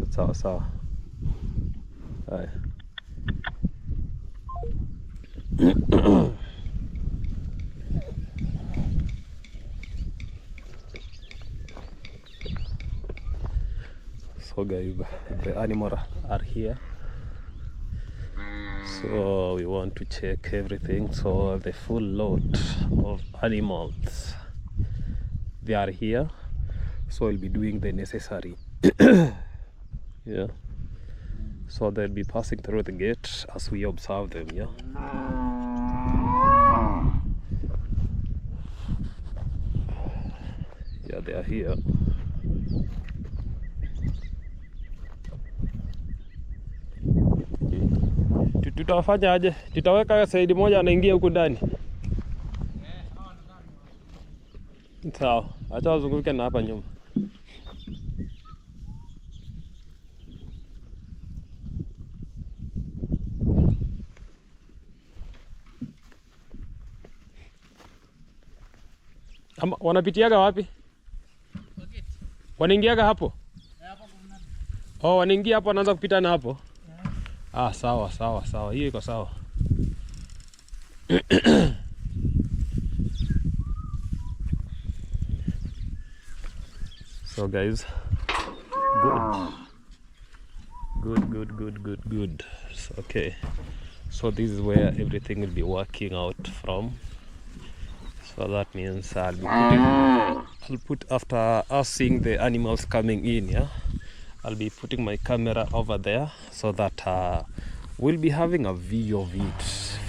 Sawa sawa. Haya. So guys, the animals are here. So we want to check everything. So the full load of animals, they are here. So we'll be doing the necessary. Yeah. So they'll be passing through the gate as we observe them. Yeah. Yeah, they are here. Tutafanya aje? Tutaweka saidi moja anaingia huku ndani. Sawa, acha wazunguke na hapa nyuma. Ama wanapitiaga wapi? Wanaingiaga hapo? Oh, wanaingia hapo wanaanza kupita na hapo? Ah, sawa sawa sawa. Hiyo iko sawa. So guys, good. So, okay, so this is where everything will be working out from. So that means I'll put after us seeing the animals coming in. Yeah, I'll be putting my camera over there so that we'll be having a view of it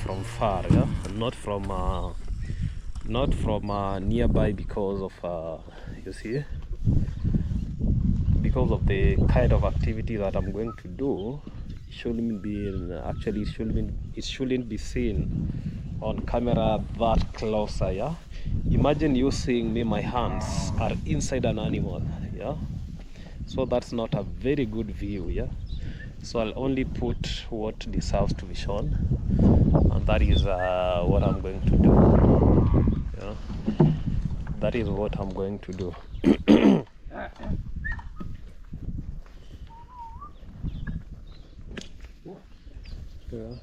from far. Yeah, not from nearby because of you see, because of the kind of activity that I'm going to do. It shouldn't be seen on camera that closer. Yeah, imagine you seeing me, my hands are inside an animal. Yeah, so that's not a very good view. Yeah, so I'll only put what deserves to be shown, and that is what I'm going to do. Yeah, that is what I'm going to do. Yeah.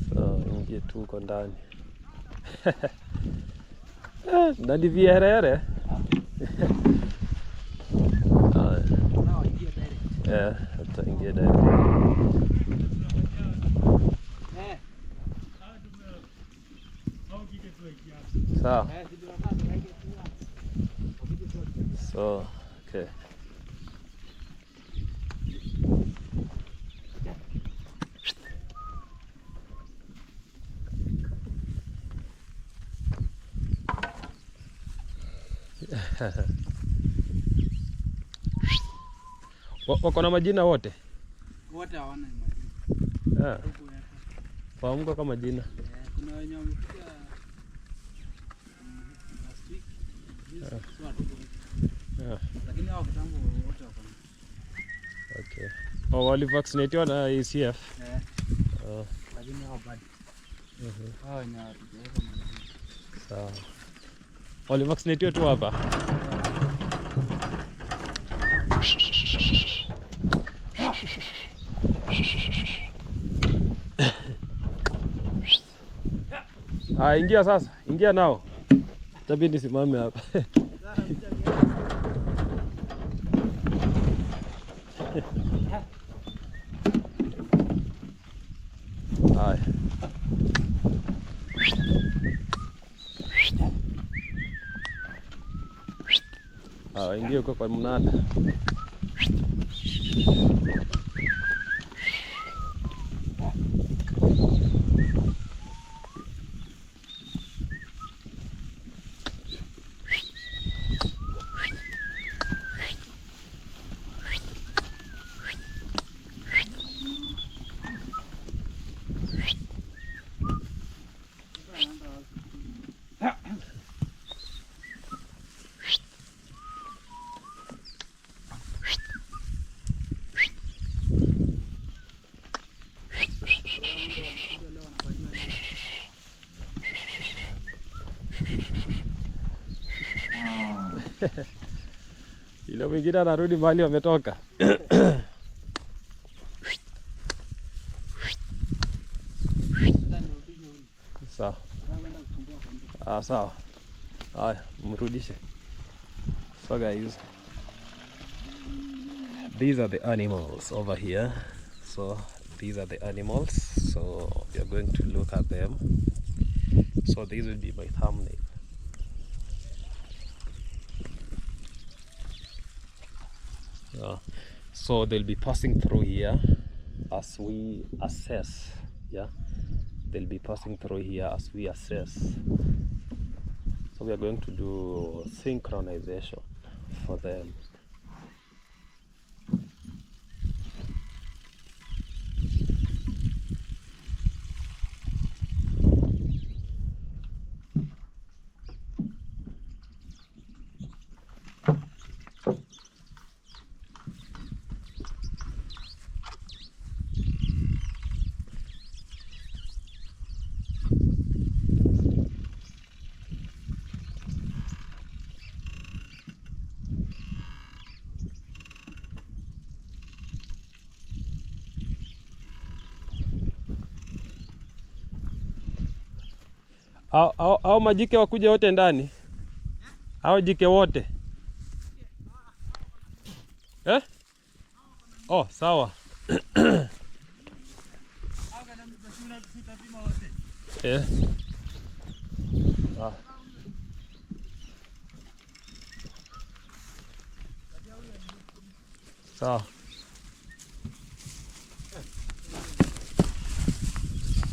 So ingie tu uko ndani. Ndani vierere. Yeah, tutaingia direct. Sawa. So, okay. Wako na majina wote? Wote hawana majina. Fahamu kama majina. Kuna wenye wamekuja last week. Lakini hao kitambo wote wako. Okay. Oh, wali vaccinate na ACF. Lakini hao bado. Hao wenye watujaweka majina. Sawa. Wali vaccinate tu hapa. Ingia sasa, ingia nao. Tabii nisimame hapa. Haya. Ingia huko kwa mnada. Ile mwingine anarudi mahali wametoka. Sawa. Sawa. Haya, mrudishe. So guys, these are the animals over here. So these are the animals. So we are going to look at them. So this will be my thumbnail. So they'll be passing through here as we assess. Yeah, they'll be passing through here as we assess. So we are going to do synchronization for them. Au majike wakuja wote ndani? Hao jike wote? Eh? Oh, sawa. Eh. Sawa.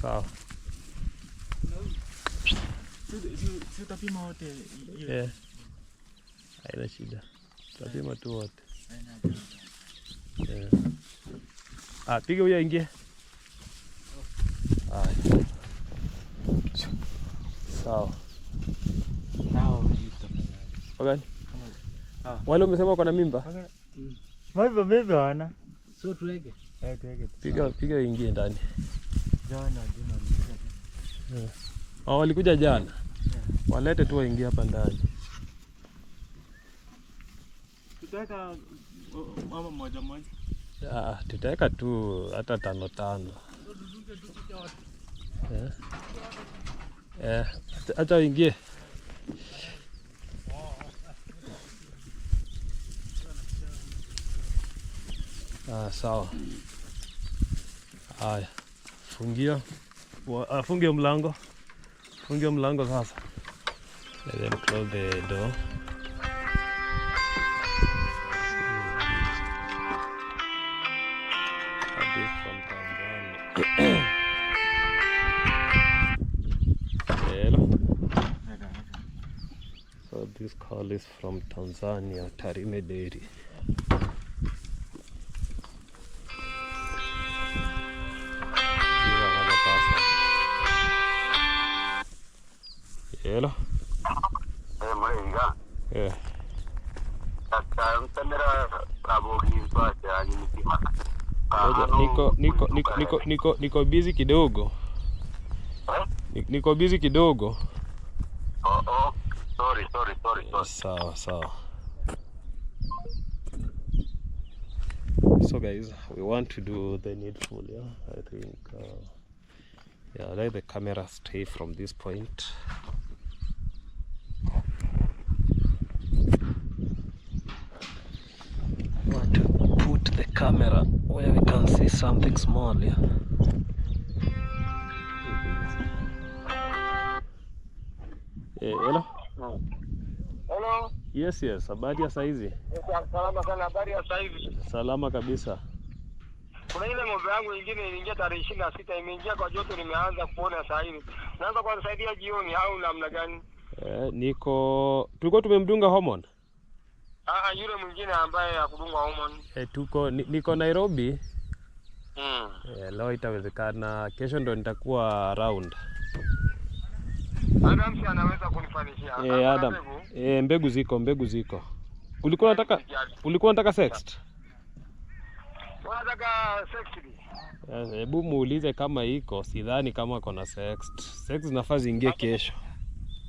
Sawa. Si utapima wote? Haina shida. Tutapima tu wote. Piga huyo ingie. Sawa. Okay. Wale umesema uko na mimba? Mimi wana. So tuweke. Tuweke. Piga ingie ndani. Jana. Walikuja jana. Walete tu waingie hapa ndani. Tutaweka mama moja. Tutaweka tu hata 5. Acha waingie. Sawa. Haya. Fungia mlango. Fungia mlango sasa. And then close the door. Hello. So this call is from Tanzania, Tarime Dairy. Hello. Niko busy kidogo. Niko busy kidogo. Sorry. Sawa. So guys, we want to do the needful, yeah. I think let the camera stay from this point. I want to put the camera where we can see something small, yeah. Hello. Hello. Yes, habari ya saizi? Salama sana, habari ya saizi? Salama kabisa. Kuna ile ng'ombe yangu nyingine iliingia tarehe 26, imeingia kwa joto, nimeanza kuona sasa hivi. Naanza kunisaidia jioni au namna gani? Tulikuwa tumemdunga hormone. Yule mwingine ambaye hakudunga hormone. Niko Nairobi. Leo itawezekana, kesho ndo nitakuwa around. Adam si anaweza kunifanishia. Adam. Mbegu ziko. Ulikuwa unataka sext? Unataka sext? Hebu muulize kama iko, sidhani kama kuna sext. Sext nafasi ingie kesho.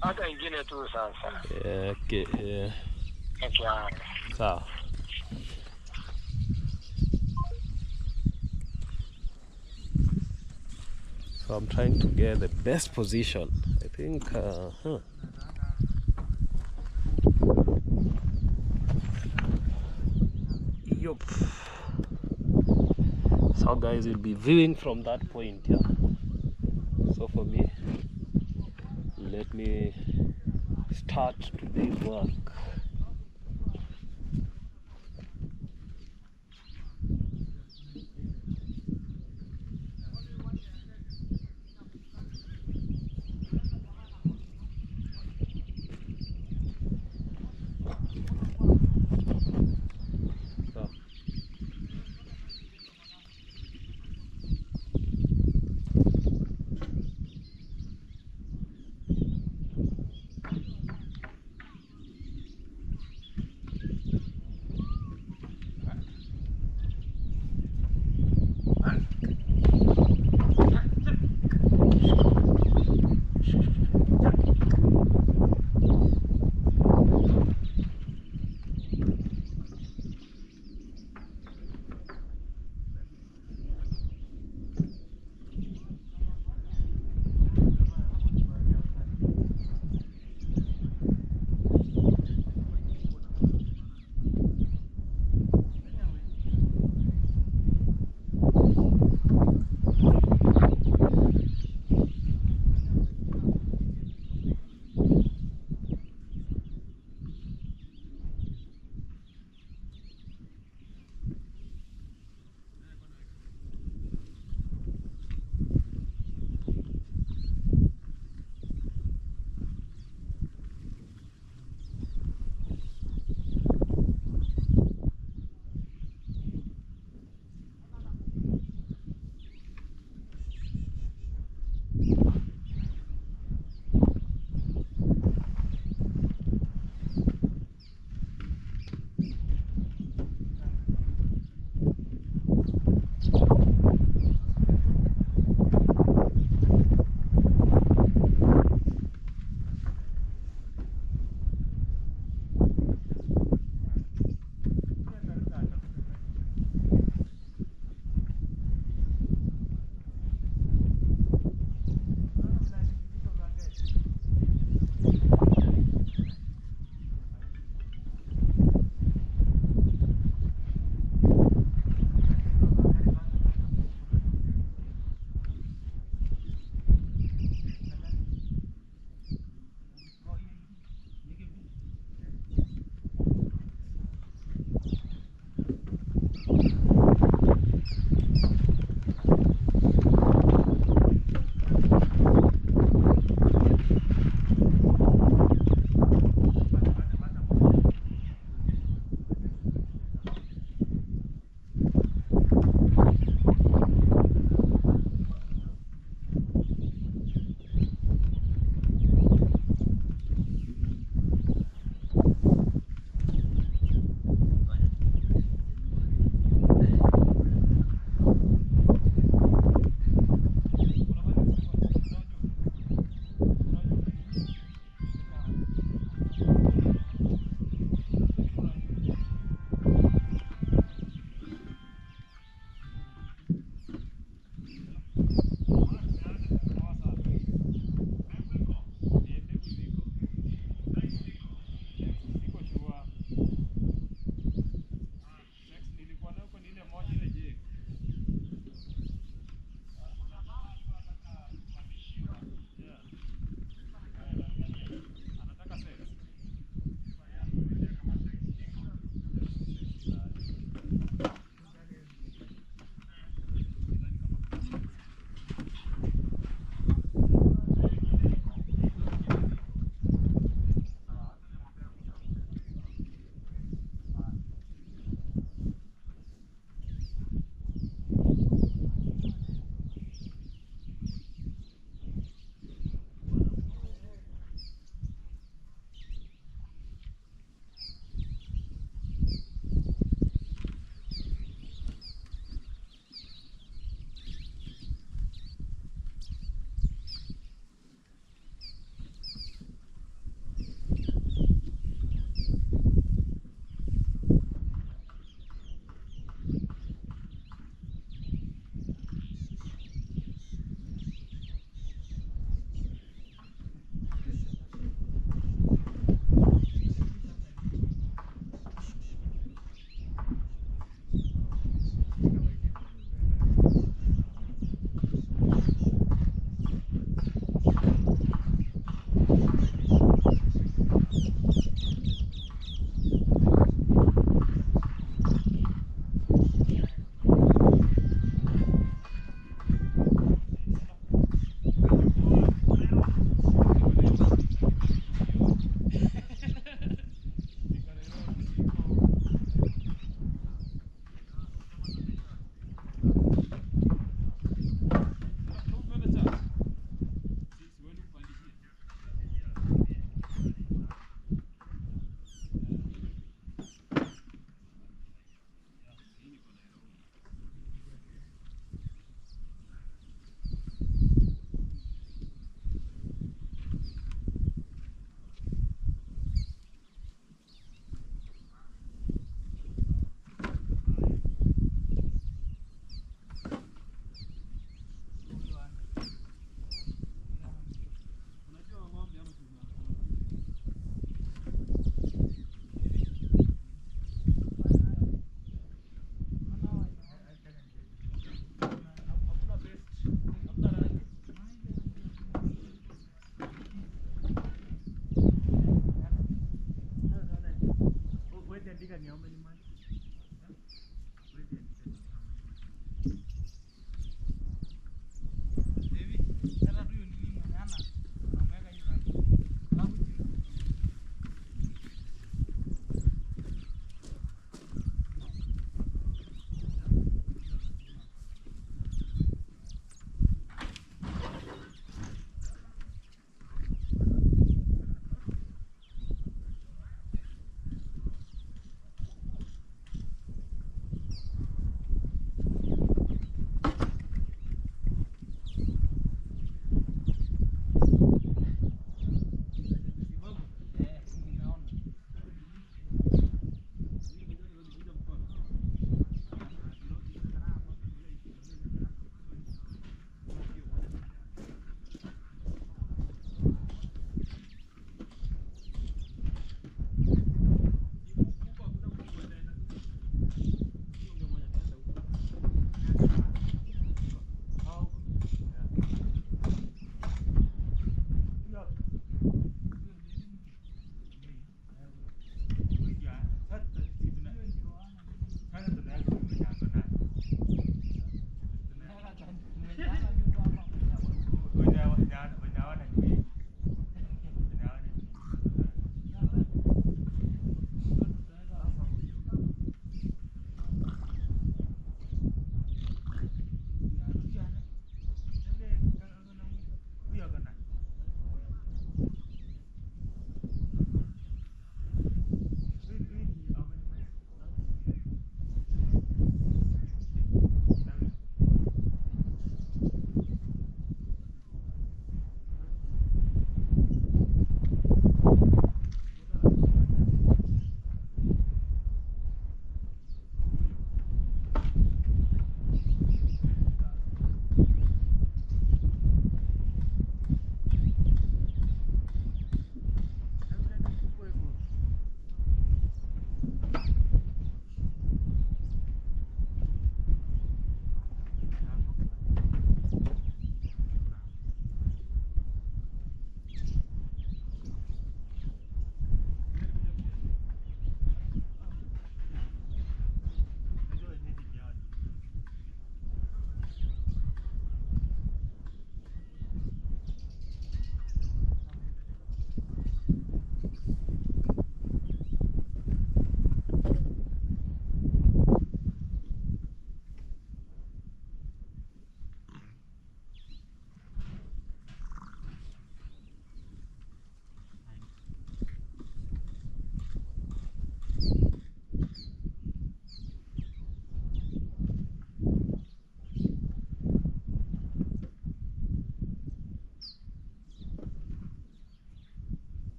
Hata ingine tu sasa. Okay, haya. Sawa. So I'm trying to get the best position. I think, yup. So guys, we'll be viewing from that point, yeah. So for me, let me start today's work. So,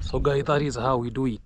So guys, that is how we do it.